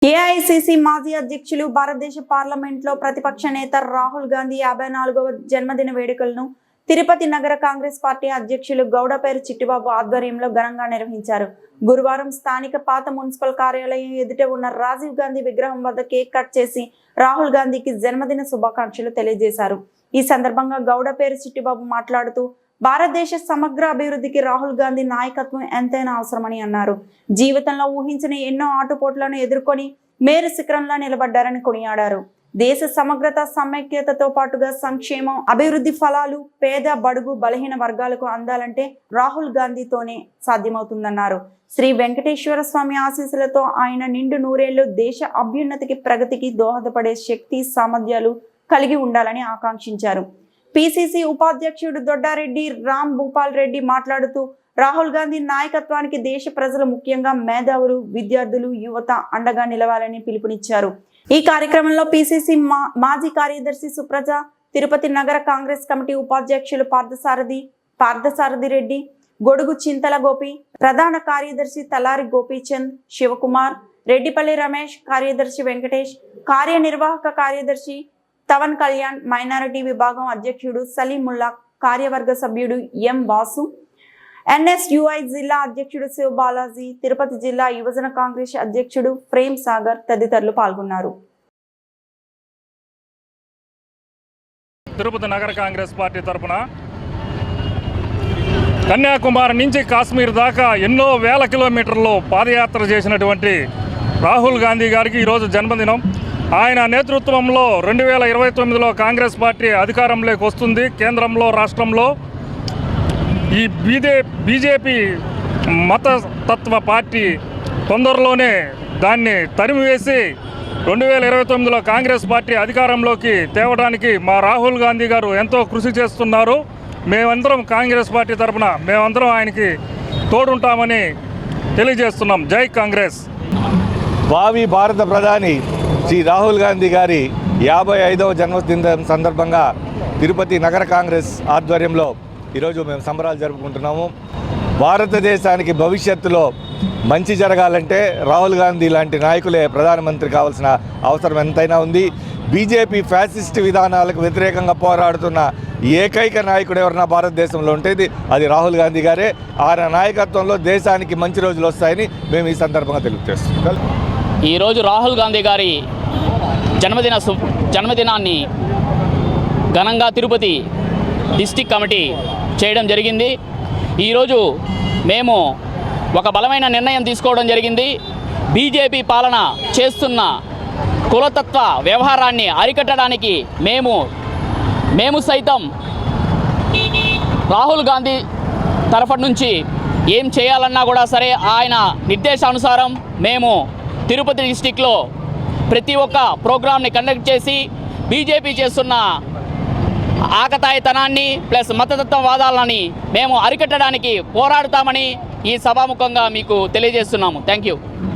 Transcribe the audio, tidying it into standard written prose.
AICC మాజీ అధ్యక్షులు భారతదేశ పార్లమెంట్లో ప్రతిపక్ష నేత రాహుల్ గాంధీ 54వ జన్మదిన వేడుకలను తిరుపతి నగర కాంగ్రెస్ పార్టీ అధ్యక్షులు గౌడపేరు చిట్టిబాబు ఆధ్వర్యంలో ఘనంగా నిర్వహించారు. గురువారం స్థానిక పాత మున్సిపల్ కార్యాలయం ఎదుట ఉన్న రాజీవ్ గాంధీ విగ్రహం వద్ద కేక్ కట్ చేసి రాహుల్ గాంధీకి జన్మదిన శుభాకాంక్షలు తెలియజేశారు. ఈ సందర్భంగా గౌడపేరు చిట్టిబాబు మాట్లాడుతూ భారతదేశ సమగ్ర అభివృద్ధికి రాహుల్ గాంధీ నాయకత్వం ఎంతైనా అవసరమని అన్నారు. జీవితంలో ఊహించిన ఎన్నో ఆటుపోట్లను ఎదుర్కొని మేరు శిఖరంలో నిలబడ్డారని కొనియాడారు. దేశ సమగ్రత సమైక్యతతో పాటుగా సంక్షేమం అభివృద్ధి ఫలాలు పేద బడుగు బలహీన వర్గాలకు అందాలంటే రాహుల్ గాంధీతోనే సాధ్యమవుతుందన్నారు. శ్రీ వెంకటేశ్వర స్వామి ఆశీస్సులతో ఆయన నిండు నూరేళ్లు దేశ అభ్యున్నతికి ప్రగతికి దోహదపడే శక్తి సామర్థ్యాలు కలిగి ఉండాలని ఆకాంక్షించారు. పిసిసి ఉపాధ్యక్షుడు దొడ్డారెడ్డి రామ్ భూపాల్ రెడ్డి మాట్లాడుతూ రాహుల్ గాంధీ నాయకత్వానికి దేశ ప్రజలు ముఖ్యంగా మేధావులు విద్యార్థులు యువత అండగా నిలవాలని పిలుపునిచ్చారు. ఈ కార్యక్రమంలో పిసిసి మాజీ కార్యదర్శి సుప్రజ, తిరుపతి నగర కాంగ్రెస్ కమిటీ ఉపాధ్యక్షులు పార్థసారథి రెడ్డి, గొడుగు చింతల గోపి, ప్రధాన కార్యదర్శి తలారి గోపీచంద్, శివకుమార్, రెడ్డిపల్లి రమేష్, కార్యదర్శి వెంకటేష్, కార్యనిర్వాహక కార్యదర్శి తవన్ కళ్యాణ్, మైనారిటీ విభాగం అధ్యక్షుడు సలీముల్లా, కార్యవర్గ సభ్యుడు ఎం వాసు, ఎన్ఎస్యుఐ జిల్లా అధ్యక్షుడు శివబాలాజీ, తిరుపతి జిల్లా యువజన కాంగ్రెస్ అధ్యక్షుడు ప్రేమ్ సాగర్ తదితరులు పాల్గొన్నారు. తిరుపతి నగర కాంగ్రెస్ పార్టీ తరఫున కన్యాకుమారి నుంచి కాశ్మీర్ దాకా ఎన్నో వేల కిలోమీటర్లు పాదయాత్ర చేసినటువంటి రాహుల్ గాంధీ గారికి ఈరోజు జన్మదినం. ఆయన నేతృత్వంలో 2029లో కాంగ్రెస్ పార్టీ అధికారంలోకి వస్తుంది. కేంద్రంలో రాష్ట్రంలో ఈ బీజేపీ మతతత్వ పార్టీ తొందరలోనే దాన్ని తరిమివేసి 2029లో కాంగ్రెస్ పార్టీ అధికారంలోకి తేవడానికి మా రాహుల్ గాంధీ గారు ఎంతో కృషి చేస్తున్నారు. మేమందరం కాంగ్రెస్ పార్టీ తరఫున మేమందరం ఆయనకి తోడుంటామని తెలియజేస్తున్నాం. జై కాంగ్రెస్. భావి భారత ప్రధాని శ్రీ రాహుల్ గాంధీ గారి 55వ జన్మదినం సందర్భంగా తిరుపతి నగర కాంగ్రెస్ ఆధ్వర్యంలో ఈరోజు మేము సంబరాలు జరుపుకుంటున్నాము. భారతదేశానికి భవిష్యత్తులో మంచి జరగాలంటే రాహుల్ గాంధీ లాంటి నాయకులే ప్రధానమంత్రి కావాల్సిన అవసరం ఎంతైనా ఉంది. బీజేపీ ఫ్యాసిస్ట్ విధానాలకు వ్యతిరేకంగా పోరాడుతున్న ఏకైక నాయకుడు ఎవరన్నా భారతదేశంలో ఉంటుంది అది రాహుల్ గాంధీ గారే. ఆయన నాయకత్వంలో దేశానికి మంచి రోజులు వస్తాయని మేము ఈ సందర్భంగా తెలియజేస్తున్నాం. ఈరోజు రాహుల్ గాంధీ గారి జన్మదినాన్ని ఘనంగా తిరుపతి డిస్టిక్ కమిటీ చేయడం జరిగింది. ఈరోజు మేము ఒక బలమైన నిర్ణయం తీసుకోవడం జరిగింది. బీజేపీ పాలన చేస్తున్న కులతత్వ వ్యవహారాన్ని అరికట్టడానికి మేము సైతం రాహుల్ గాంధీ తరఫు నుంచి ఏం చేయాలన్నా కూడా సరే ఆయన నిర్దేశానుసారం మేము తిరుపతి డిస్టిక్లో ప్రతి ఒక్క ప్రోగ్రామ్ని కండక్ట్ చేసి బీజేపీ చేస్తున్న ఆకతాయితనాన్ని ప్లస్ మతతత్వవాదాలని మేము అరికట్టడానికి పోరాడుతామని ఈ సభాముఖంగా మీకు తెలియజేస్తున్నాము. Thank you.